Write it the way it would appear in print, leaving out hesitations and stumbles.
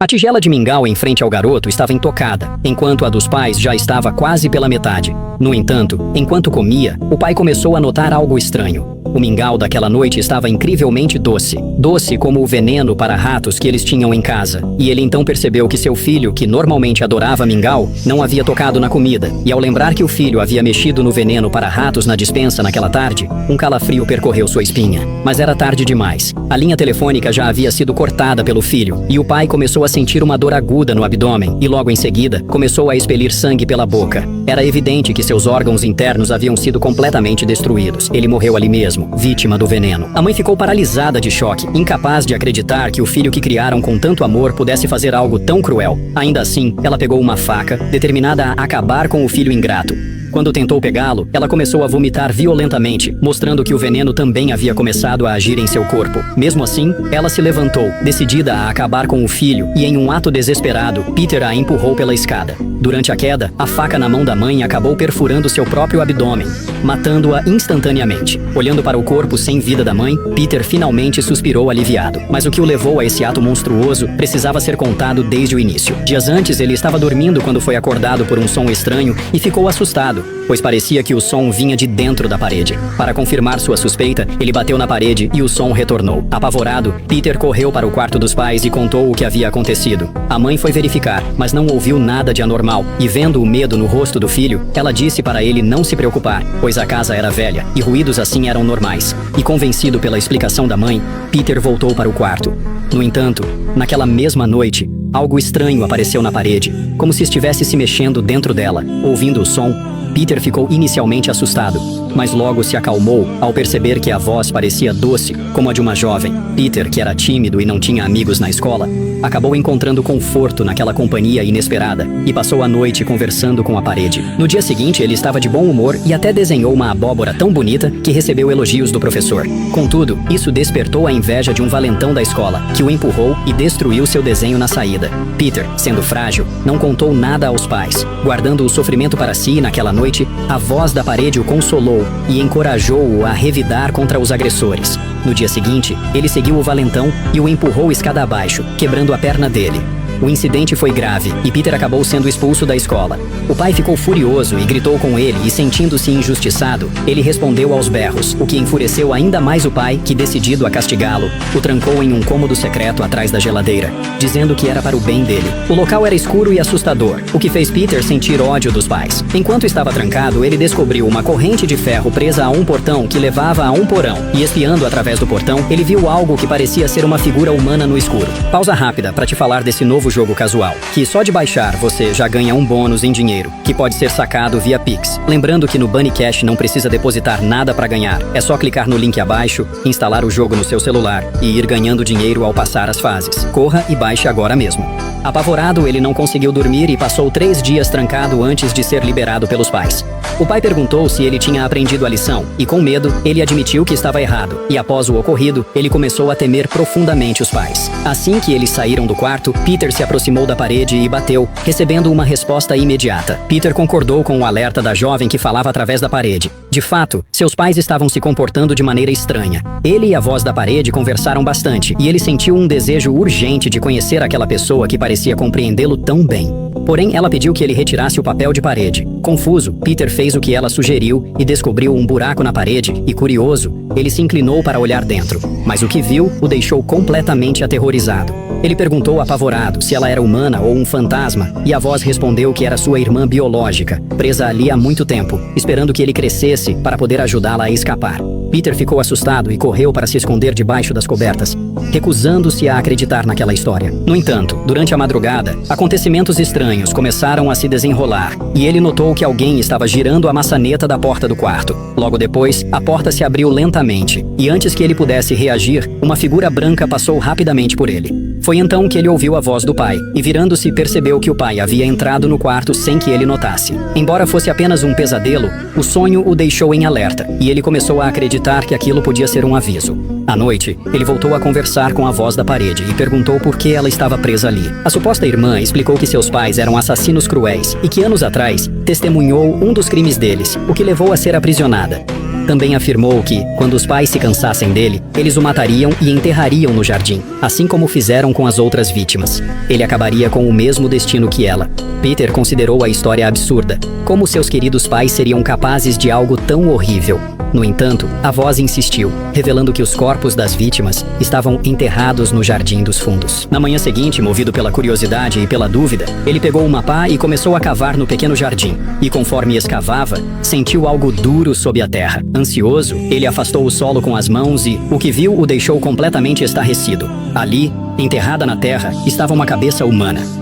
A tigela de mingau em frente ao garoto estava intocada, enquanto a dos pais já estava quase pela metade. No entanto, enquanto comia, o pai começou a notar algo estranho. O mingau daquela noite estava incrivelmente doce. Doce como o veneno para ratos que eles tinham em casa. E ele então percebeu que seu filho, que normalmente adorava mingau, não havia tocado na comida. E ao lembrar que o filho havia mexido no veneno para ratos na despensa naquela tarde, um calafrio percorreu sua espinha. Mas era tarde demais. A linha telefônica já havia sido cortada pelo filho, e o pai começou a sentir uma dor aguda no abdômen, e logo em seguida, começou a expelir sangue pela boca. Era evidente que seus órgãos internos haviam sido completamente destruídos. Ele morreu ali mesmo, vítima do veneno. A mãe ficou paralisada de choque, incapaz de acreditar que o filho que criaram com tanto amor pudesse fazer algo tão cruel. Ainda assim, ela pegou uma faca, determinada a acabar com o filho ingrato. Quando tentou pegá-lo, ela começou a vomitar violentamente, mostrando que o veneno também havia começado a agir em seu corpo. Mesmo assim, ela se levantou, decidida a acabar com o filho, e em um ato desesperado, Peter a empurrou pela escada. Durante a queda, a faca na mão da mãe acabou perfurando seu próprio abdômen, matando-a instantaneamente. Olhando para o corpo sem vida da mãe, Peter finalmente suspirou aliviado. Mas o que o levou a esse ato monstruoso precisava ser contado desde o início. Dias antes, ele estava dormindo quando foi acordado por um som estranho e ficou assustado, pois parecia que o som vinha de dentro da parede. Para confirmar sua suspeita, ele bateu na parede e o som retornou. Apavorado, Peter correu para o quarto dos pais e contou o que havia acontecido. A mãe foi verificar, mas não ouviu nada de anormal, e vendo o medo no rosto do filho, ela disse para ele não se preocupar, pois a casa era velha e ruídos assim eram normais. E convencido pela explicação da mãe, Peter voltou para o quarto. No entanto, naquela mesma noite, algo estranho apareceu na parede, como se estivesse se mexendo dentro dela. Ouvindo o som, Peter ficou inicialmente assustado, mas logo se acalmou ao perceber que a voz parecia doce, como a de uma jovem. Peter, que era tímido e não tinha amigos na escola, acabou encontrando conforto naquela companhia inesperada e passou a noite conversando com a parede. No dia seguinte, ele estava de bom humor e até desenhou uma abóbora tão bonita que recebeu elogios do professor. Contudo, isso despertou a inveja de um valentão da escola, que o empurrou e destruiu seu desenho na saída. Peter, sendo frágil, não contou nada aos pais. Guardando o sofrimento para si naquela noite, a voz da parede o consolou e encorajou-o a revidar contra os agressores. No dia seguinte, ele seguiu o valentão e o empurrou escada abaixo, quebrando a perna dele. O incidente foi grave e Peter acabou sendo expulso da escola. O pai ficou furioso e gritou com ele e, sentindo-se injustiçado, ele respondeu aos berros, o que enfureceu ainda mais o pai, que, decidido a castigá-lo, o trancou em um cômodo secreto atrás da geladeira, dizendo que era para o bem dele. O local era escuro e assustador, o que fez Peter sentir ódio dos pais. Enquanto estava trancado, ele descobriu uma corrente de ferro presa a um portão que levava a um porão, e espiando através do portão, ele viu algo que parecia ser uma figura humana no escuro. Pausa rápida para te falar desse novo jogo casual, que só de baixar você já ganha um bônus em dinheiro, que pode ser sacado via Pix. Lembrando que no Bunny Cash não precisa depositar nada para ganhar, é só clicar no link abaixo, instalar o jogo no seu celular e ir ganhando dinheiro ao passar as fases. Corra e baixe agora mesmo. Apavorado, ele não conseguiu dormir e passou 3 dias trancado antes de ser liberado pelos pais. O pai perguntou se ele tinha aprendido a lição, e com medo, ele admitiu que estava errado, e após o ocorrido, ele começou a temer profundamente os pais. Assim que eles saíram do quarto, Peter se aproximou da parede e bateu, recebendo uma resposta imediata. Peter concordou com o alerta da jovem que falava através da parede. De fato, seus pais estavam se comportando de maneira estranha. Ele e a voz da parede conversaram bastante, e ele sentiu um desejo urgente de conhecer aquela pessoa que parecia compreendê-lo tão bem. Porém, ela pediu que ele retirasse o papel de parede. Confuso, Peter fez o que ela sugeriu e descobriu um buraco na parede, e curioso, ele se inclinou para olhar dentro. Mas o que viu o deixou completamente aterrorizado. Ele perguntou apavorado se ela era humana ou um fantasma, e a voz respondeu que era sua irmã biológica, presa ali há muito tempo, esperando que ele crescesse para poder ajudá-la a escapar. Peter ficou assustado e correu para se esconder debaixo das cobertas, recusando-se a acreditar naquela história. No entanto, durante a madrugada, acontecimentos estranhos começaram a se desenrolar, e ele notou que alguém estava girando a maçaneta da porta do quarto. Logo depois, a porta se abriu lentamente, e antes que ele pudesse reagir, uma figura branca passou rapidamente por ele. Foi então que ele ouviu a voz do pai, e virando-se percebeu que o pai havia entrado no quarto sem que ele notasse. Embora fosse apenas um pesadelo, o sonho o deixou em alerta, e ele começou a acreditar que aquilo podia ser um aviso. À noite, ele voltou a conversar com a voz da parede e perguntou por que ela estava presa ali. A suposta irmã explicou que seus pais eram assassinos cruéis e que anos atrás testemunhou um dos crimes deles, o que levou a ser aprisionada. Também afirmou que, quando os pais se cansassem dele, eles o matariam e enterrariam no jardim, assim como fizeram com as outras vítimas. Ele acabaria com o mesmo destino que ela. Peter considerou a história absurda. Como seus queridos pais seriam capazes de algo tão horrível? No entanto, a voz insistiu, revelando que os corpos das vítimas estavam enterrados no Jardim dos Fundos. Na manhã seguinte, movido pela curiosidade e pela dúvida, ele pegou uma pá e começou a cavar no pequeno jardim. E conforme escavava, sentiu algo duro sob a terra. Ansioso, ele afastou o solo com as mãos e, o que viu, o deixou completamente estarrecido. Ali, enterrada na terra, estava uma cabeça humana.